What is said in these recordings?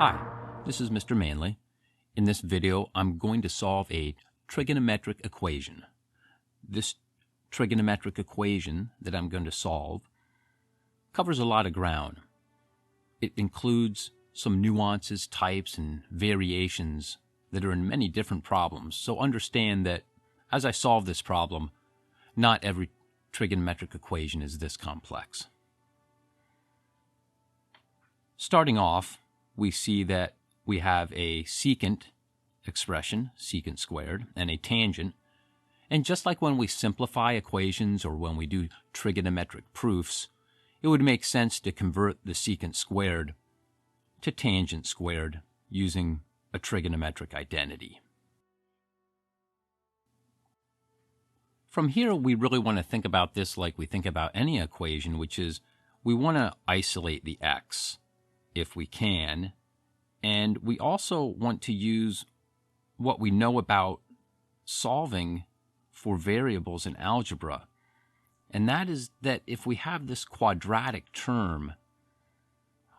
Hi, this is Mr. Manley. In this video, I'm going to solve a trigonometric equation. This trigonometric equation that I'm going to solve covers a lot of ground. It includes some nuances, types, and variations that are in many different problems. So understand that as I solve this problem, not every trigonometric equation is this complex. Starting off, we see that we have a secant expression, secant squared, and a tangent. And just like when we simplify equations or when we do trigonometric proofs, it would make sense to convert the secant squared to tangent squared using a trigonometric identity. From here, we really want to think about this like we think about any equation, which is we want to isolate the x if we can, and we also want to use what we know about solving for variables in algebra, and that is that if we have this quadratic term,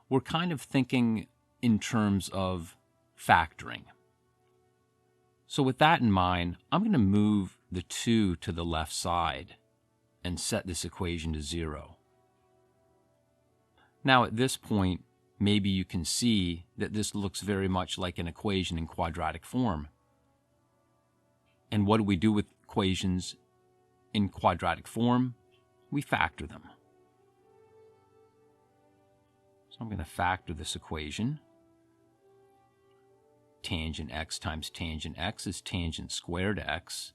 we're kind of thinking in terms of factoring. So with that in mind, I'm going to move the 2 to the left side and set this equation to 0. Now at this point, maybe you can see that this looks very much like an equation in quadratic form. And what do we do with equations in quadratic form? We factor them. So I'm going to factor this equation. Tangent x times tangent x is tangent squared x.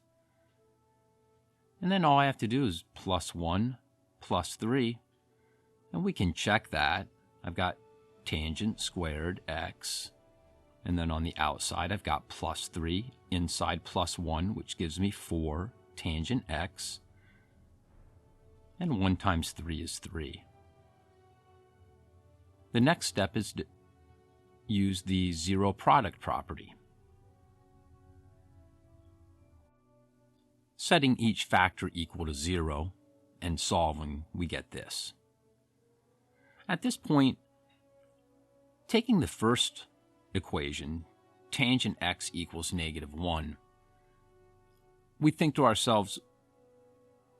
And then all I have to do is plus 1 plus 3. And we can check that. I've got tangent squared x. And then on the outside, I've got plus 3. Inside plus 1, which gives me 4 tangent x. And 1 times 3 is 3. The next step is to use the zero product property. Setting each factor equal to 0 and solving, we get this. At this point, taking the first equation, tangent x equals -1, we think to ourselves,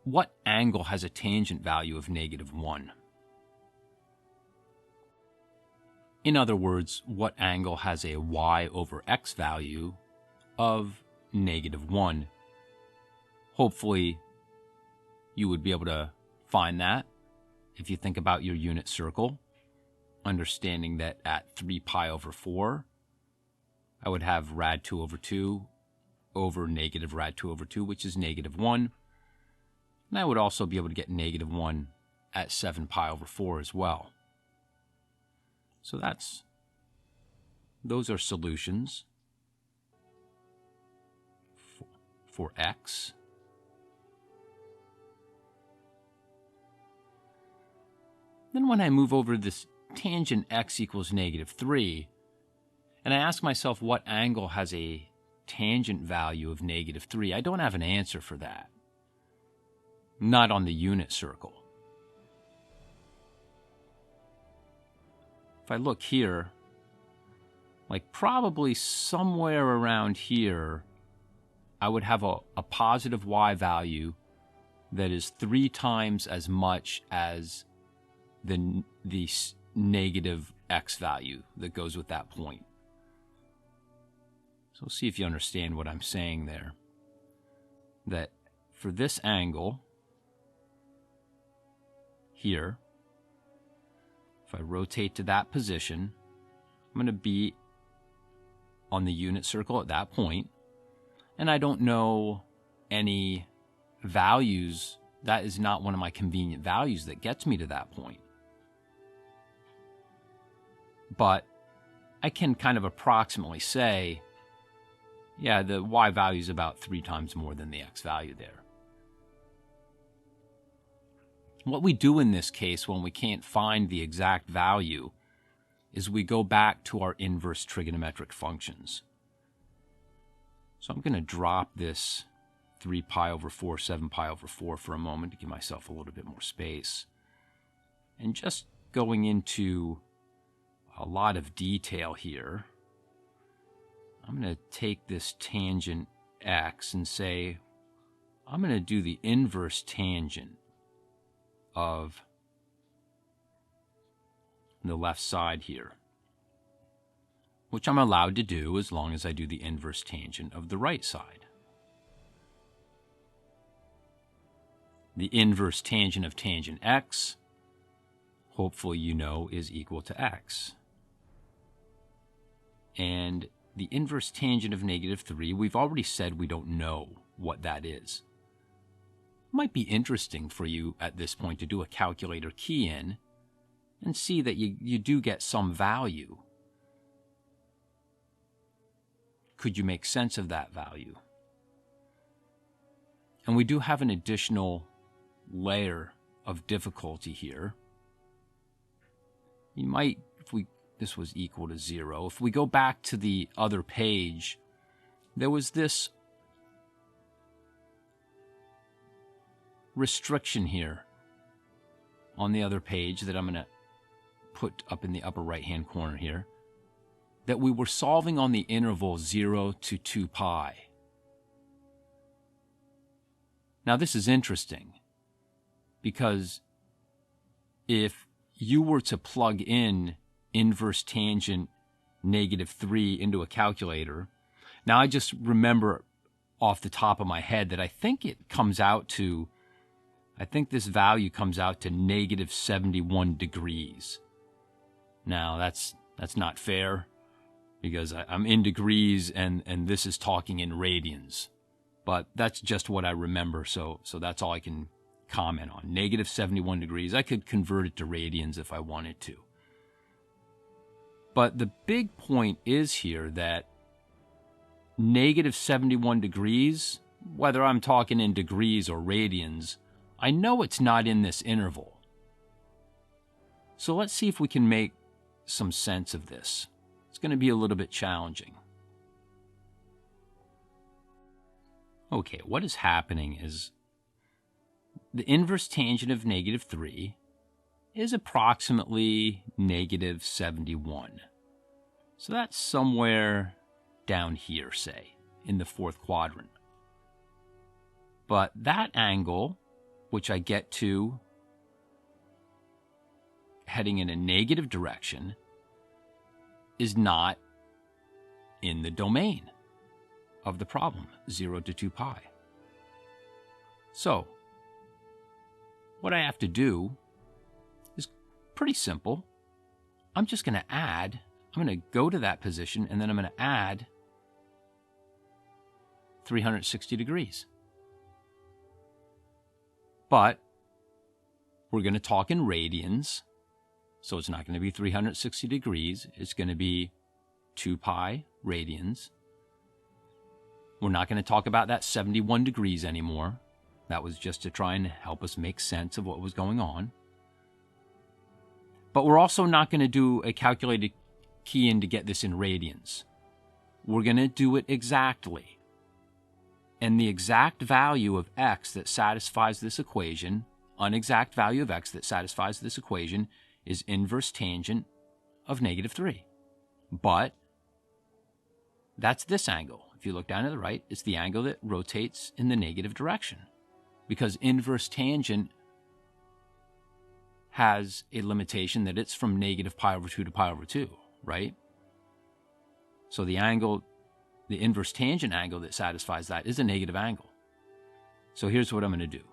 what angle has a tangent value of -1? In other words, what angle has a y over x value of -1? Hopefully, you would be able to find that if you think about your unit circle, understanding that at 3 pi over 4, I would have rad 2 over 2 over negative rad 2 over 2, which is -1. And I would also be able to get -1 at 7 pi over 4 as well. So those are solutions for x. Then when I move over this tangent x equals -3, and I ask myself what angle has a tangent value of -3, I don't have an answer for that. Not on the unit circle. If I look here, like probably somewhere around here, I would have a positive y value that is 3 times as much as the negative x value that goes with that point. So see if you understand what I'm saying there. That for this angle here, if I rotate to that position, I'm going to be on the unit circle at that point, and I don't know any values. That is not one of my convenient values that gets me to that point. But I can kind of approximately say, yeah, the y value is about 3 times more than the x value there. What we do in this case when we can't find the exact value is we go back to our inverse trigonometric functions. So I'm going to drop this 3 pi over 4, 7 pi over 4 for a moment to give myself a little bit more space. And just going into a lot of detail here. I'm going to take this tangent x and say, I'm going to do the inverse tangent of the left side here, which I'm allowed to do as long as I do the inverse tangent of the right side. The inverse tangent of tangent x, hopefully you know, is equal to x. And the inverse tangent of -3, we've already said we don't know what that is. It might be interesting for you at this point to do a calculator key in and see that you do get some value. Could you make sense of that value? And we do have an additional layer of difficulty here. You might, this was equal to 0. If we go back to the other page, there was this restriction here on the other page that I'm going to put up in the upper right-hand corner here, that we were solving on the interval 0 to 2 pi. Now this is interesting, because if you were to plug in inverse tangent -3 into a calculator, now I just remember off the top of my head that I think it comes out to, I think this value comes out to -71 degrees. Now that's not fair, because I'm in degrees and this is talking in radians. But that's just what I remember, so that's all I can comment on. -71 degrees. I could convert it to radians if I wanted to. But the big point is here that -71 degrees, whether I'm talking in degrees or radians, I know it's not in this interval. So let's see if we can make some sense of this. It's going to be a little bit challenging. Okay, what is happening is the inverse tangent of -3 is approximately -71. So that's somewhere down here, say, in the fourth quadrant. But that angle, which I get to heading in a negative direction, is not in the domain of the problem, 0 to 2 pi. So, what I have to do is pretty simple. I'm just going to add, I'm going to go to that position, and then I'm going to add 360 degrees. But we're going to talk in radians, so it's not going to be 360 degrees. It's going to be 2 pi radians. We're not going to talk about that 71 degrees anymore. That was just to try and help us make sense of what was going on. But we're also not going to do a calculated key in to get this in radians. We're going to do it exactly. And the exact value of x that satisfies this equation, unexact value of x that satisfies this equation, is inverse tangent of -3. But that's this angle. If you look down to the right, it's the angle that rotates in the negative direction, because inverse tangent has a limitation that it's from -pi/2 to pi/2, right? So the angle, the inverse tangent angle that satisfies that is a negative angle. So here's what I'm going to do.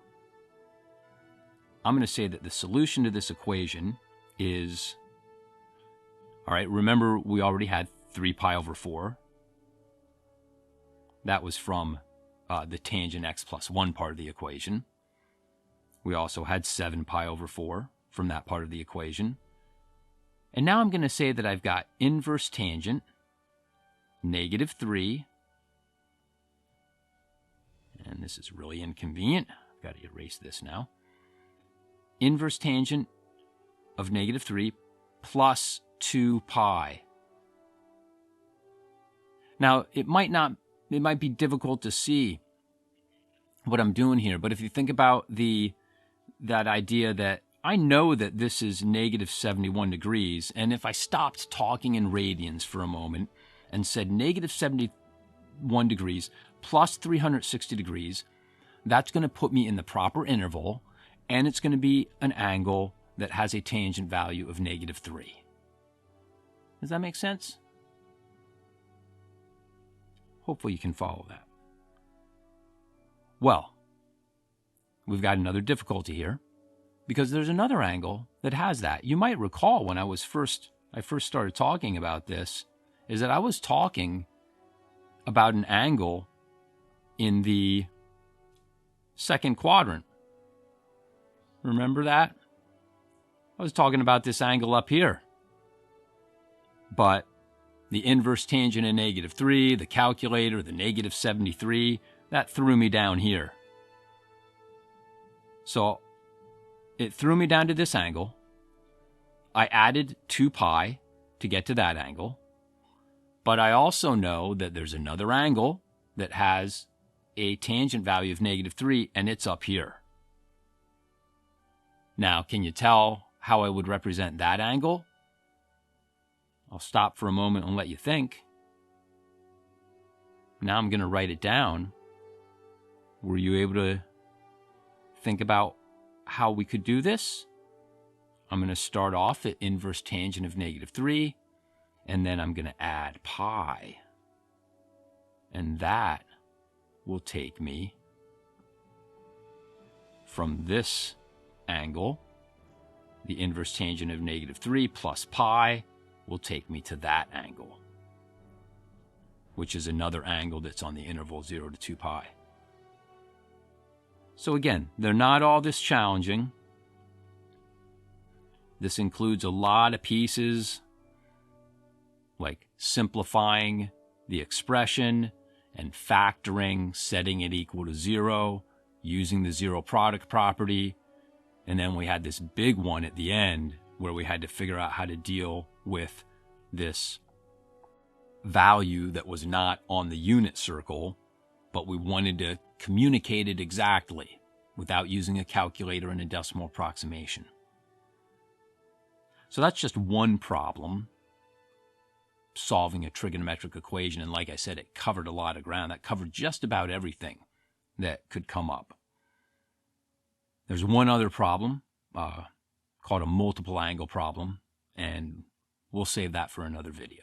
I'm going to say that the solution to this equation is, all right, remember we already had 3 pi/4. That was from the tangent x plus 1 part of the equation. We also had 7 pi/4 from that part of the equation. And now I'm going to say that I've got inverse tangent, -3, and this is really inconvenient. I've got to erase this now. Inverse tangent of -3 plus 2 pi. Now, it might be difficult to see what I'm doing here, but if you think about that idea that I know that this is negative 71 degrees, and if I stopped talking in radians for a moment and said negative 71 degrees plus 360 degrees, that's going to put me in the proper interval, and it's going to be an angle that has a tangent value of negative 3. Does that make sense? Hopefully you can follow that. Well, we've got another difficulty here, because there's another angle that has that. You might recall when I first started talking about this, is that I was talking about an angle in the second quadrant. Remember that? I was talking about this angle up here. But the inverse tangent of negative 3, the calculator, the negative 73, that threw me down here. So it threw me down to this angle. I added 2 pi to get to that angle. But I also know that there's another angle that has a tangent value of negative 3, and it's up here. Now, can you tell how I would represent that angle? I'll stop for a moment and let you think. Now I'm going to write it down. Were you able to think about how we could do this? I'm going to start off at inverse tangent of negative 3, and then I'm going to add pi. And that will take me from this angle, the inverse tangent of negative 3 plus pi will take me to that angle, which is another angle that's on the interval 0 to 2 pi. So again, they're not all this challenging. This includes a lot of pieces, like simplifying the expression and factoring, setting it equal to 0, using the zero product property. And then we had this big one at the end where we had to figure out how to deal with this value that was not on the unit circle, but we wanted to communicate it exactly without using a calculator and a decimal approximation. So that's just one problem, solving a trigonometric equation. And like I said, it covered a lot of ground. That covered just about everything that could come up. There's one other problem called a multiple angle problem, and we'll save that for another video.